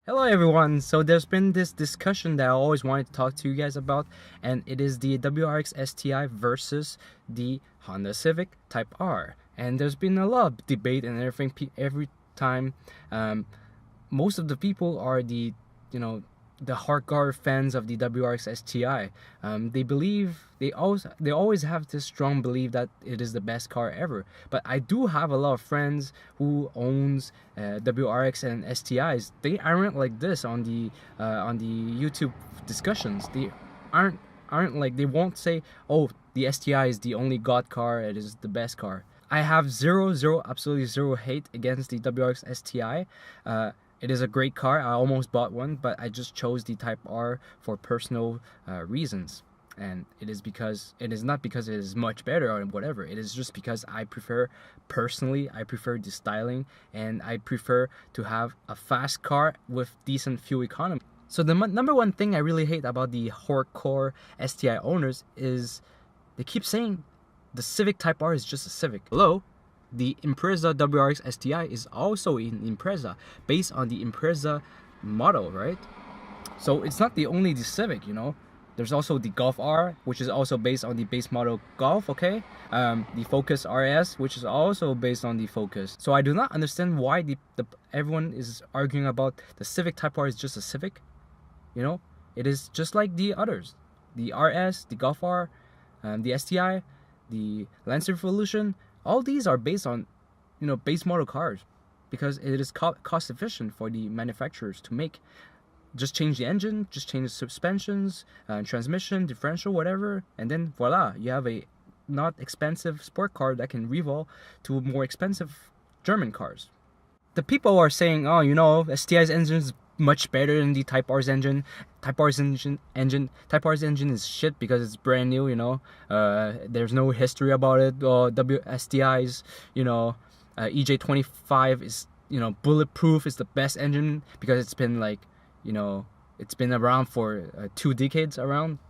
Hello everyone, so there's been this discussion that I always wanted to talk to you guys about, and it is the WRX STI versus the Honda Civic Type R. And there's been a lot of debate and everything every time. Most of the people are the hardcore fans of the WRX STI. They believe they always have this strong belief that it is the best car ever. But I do have a lot of friends who owns WRX and STIs. They aren't like this on the YouTube discussions. They aren't like, they won't say, oh, the STI is the only god car, it is the best car. I have absolutely zero hate against the WRX STI. It is a great car. I almost bought one, but I just chose the Type R for personal reasons. And it is not because it is much better or whatever. It is just because I prefer the styling, and I prefer to have a fast car with decent fuel economy. So the number one thing I really hate about the hardcore STI owners is they keep saying the Civic Type R is just a Civic. Hello? The Impreza WRX STI is also an Impreza, based on the Impreza model, right? So it's not the only the Civic, you know. There's also the Golf R, which is also based on the base model Golf, okay? The Focus RS, which is also based on the Focus. So I do not understand why everyone is arguing about the Civic Type R is just a Civic. You know, it is just like the others. The RS, the Golf R, the STI, the Lancer Evolution. All these are based on, base model cars, because it is cost efficient for the manufacturers to make. Just change the engine, just change the suspensions, transmission, differential, whatever, and then voila, you have a not expensive sport car that can rival to more expensive German cars. The people are saying, oh, STI's engine is much better than the Type R's engine. Type R's engine is shit because it's brand new, there's no history about it. STI's, EJ25 is, bulletproof, is the best engine because it's been it's been around for 2 decades around.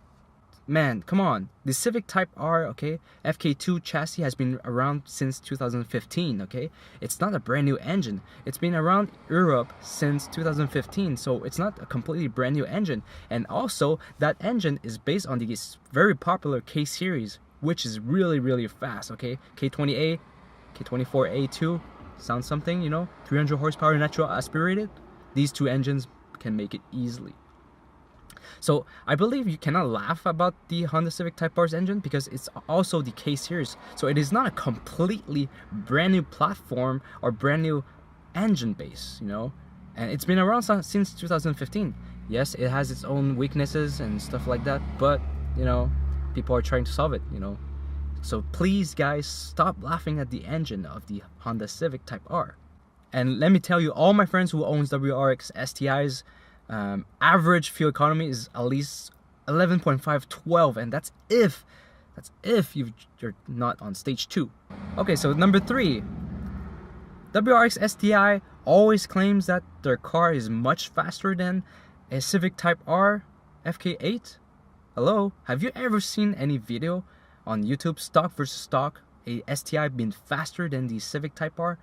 Man, come on. The Civic Type R, okay, FK2 chassis has been around since 2015, okay? It's not a brand new engine. It's been around Europe since 2015, so it's not a completely brand new engine. And also, that engine is based on the very popular K series, which is really, really fast, okay? K20A, K24A2, sounds something, 300 horsepower natural aspirated. These 2 engines can make it easily. So I believe you cannot laugh about the Honda Civic Type R's engine because it's also the K series. So it is not a completely brand new platform or brand new engine base, And it's been around since 2015. Yes, it has its own weaknesses and stuff like that, but, people are trying to solve it, So please, guys, stop laughing at the engine of the Honda Civic Type R. And let me tell you, all my friends who owns WRX STIs, average fuel economy is at least 11.512, and that's if you're not on stage 2. Okay, so number 3, WRX STI always claims that their car is much faster than a Civic Type R FK8. Hello, have you ever seen any video on YouTube, stock versus stock, a STI being faster than the Civic Type R?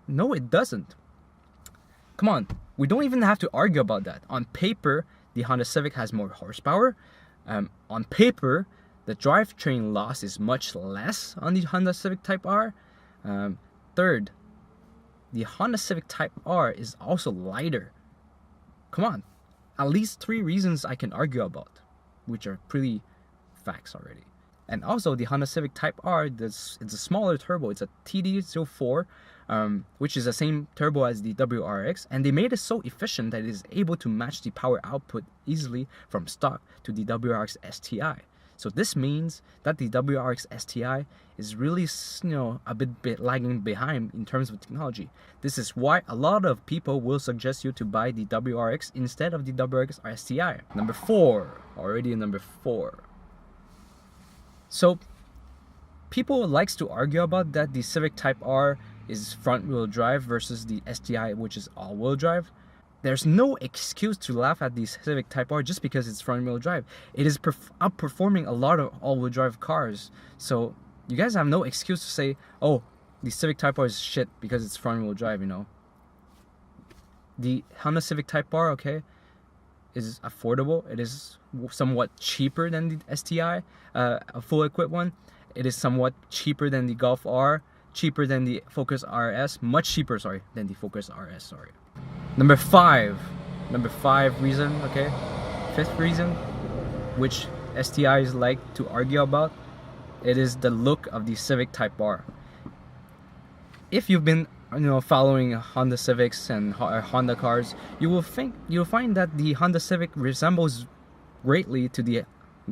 No, it doesn't. Come on, we don't even have to argue about that. On paper, the Honda Civic has more horsepower. On paper, the drivetrain loss is much less on the Honda Civic Type R. Third, the Honda Civic Type R is also lighter. Come on, at least 3 reasons I can argue about, which are pretty facts already. And also, the Honda Civic Type R, it's a smaller turbo. It's a TD04, which is the same turbo as the WRX. And they made it so efficient that it is able to match the power output easily from stock to the WRX STI. So this means that the WRX STI is really, a bit lagging behind in terms of technology. This is why a lot of people will suggest you to buy the WRX instead of the WRX STI. Number 4, already number 4. So, people likes to argue about that the Civic Type R is front-wheel drive versus the STI, which is all-wheel drive. There's no excuse to laugh at the Civic Type R just because it's front-wheel drive. It is outperforming a lot of all-wheel drive cars. So, you guys have no excuse to say, oh, the Civic Type R is shit because it's front-wheel drive, The Honda Civic Type R, okay, is affordable. It is somewhat cheaper than the STI, a full equipped one. It is somewhat cheaper than the Golf R, cheaper than the Focus RS, much cheaper, sorry, than the Focus RS, sorry. Number five reason, okay, fifth reason, which STIs like to argue about, it is the look of the Civic Type R. If you've been following Honda Civics and Honda cars, you'll find that the Honda Civic resembles greatly to the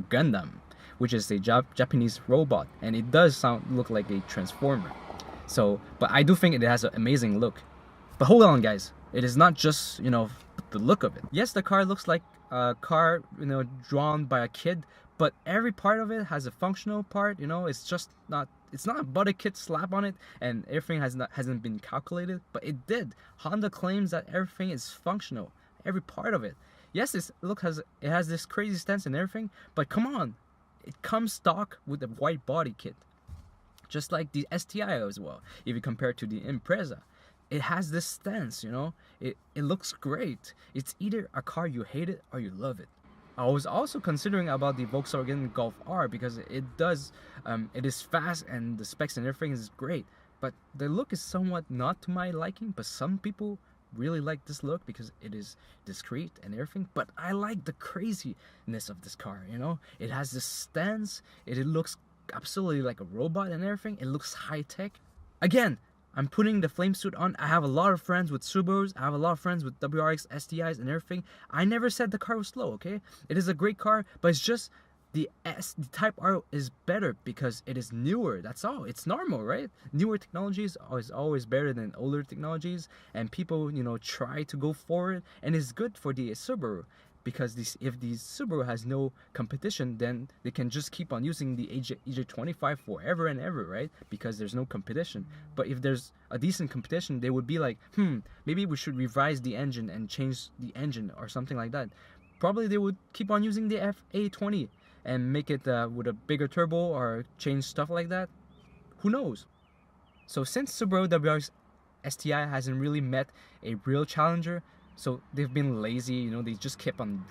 Gundam, which is a Japanese robot, and it does look like a transformer. So, but I do think it has an amazing look. But hold on, guys, it is not just the look of it. Yes, the car looks like a car drawn by a kid, but every part of it has a functional part. It's not a body kit slap on it and everything hasn't been calculated, but it did. Honda claims that everything is functional, every part of it. Yes, it has this crazy stance and everything, but come on, it comes stock with a white body kit, just like the STI as well. If you compare it to the Impreza, it has this stance, it looks great. It's either a car you hate it or you love it. I was also considering about the Volkswagen Golf R because it is fast and the specs and everything is great, but the look is somewhat not to my liking. But some people really like this look because it is discreet and everything. But I like the craziness of this car. It has this stance. It looks absolutely like a robot and everything. It looks high tech. Again, I'm putting the flame suit on. I have a lot of friends with Subarus. I have a lot of friends with WRX STIs and everything. I never said the car was slow, okay? It is a great car, but it's just the Type R is better because it is newer. That's all. It's normal, right? Newer technologies is always better than older technologies, and people, try to go forward, and it's good for the Subaru. Because if the Subaru has no competition, then they can just keep on using the EJ25 forever and ever, right? Because there's no competition. But if there's a decent competition, they would be like, maybe we should revise the engine and change the engine or something like that. Probably they would keep on using the FA20 and make it with a bigger turbo or change stuff like that. Who knows? So since Subaru WRX STI hasn't really met a real challenger, so they've been lazy, they just kept on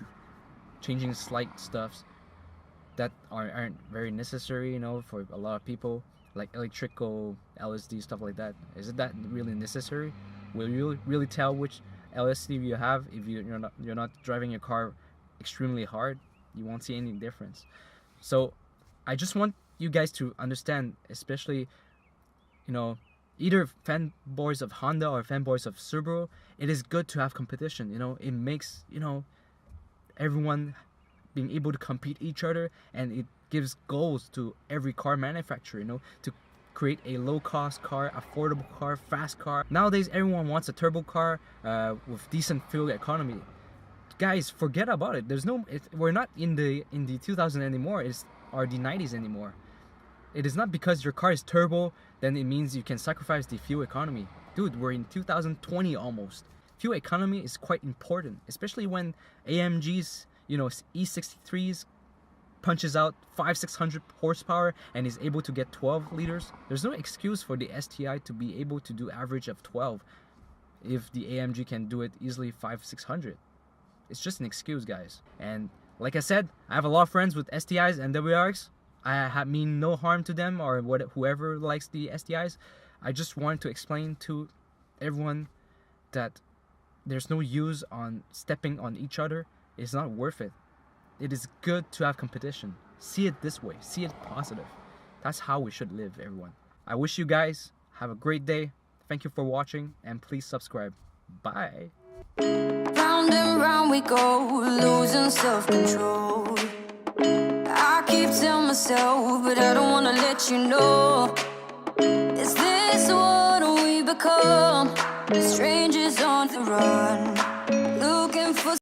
changing slight stuffs that aren't very necessary, for a lot of people, like electrical LSD, stuff like that. Is that really necessary? Will you really tell which LSD you have if you're not driving your car extremely hard? You won't see any difference. So I just want you guys to understand, especially, either fanboys of Honda or fanboys of Subaru, it is good to have competition. It makes everyone being able to compete each other, and it gives goals to every car manufacturer, to create a low-cost car, affordable car, fast car. Nowadays, everyone wants a turbo car with decent fuel economy. Guys, forget about it. We're not in the 2000s anymore. Or the 90s anymore. It is not because your car is turbo, then it means you can sacrifice the fuel economy. Dude, we're in 2020 almost. Fuel economy is quite important, especially when AMG's, E63s punches out 500-600 horsepower and is able to get 12 liters. There's no excuse for the STI to be able to do average of 12 if the AMG can do it easily 500-600. It's just an excuse, guys. And like I said, I have a lot of friends with STIs and WRX. I mean no harm to them or whoever likes the STIs. I just wanted to explain to everyone that there's no use on stepping on each other. It's not worth it. It is good to have competition. See it this way. See it positive. That's how we should live, everyone. I wish you guys have a great day. Thank you for watching, and please subscribe. Bye. Round and round we go, losing self-control. I keep telling myself, but I don't wanna let you know. Is this what we become? Strangers on the run.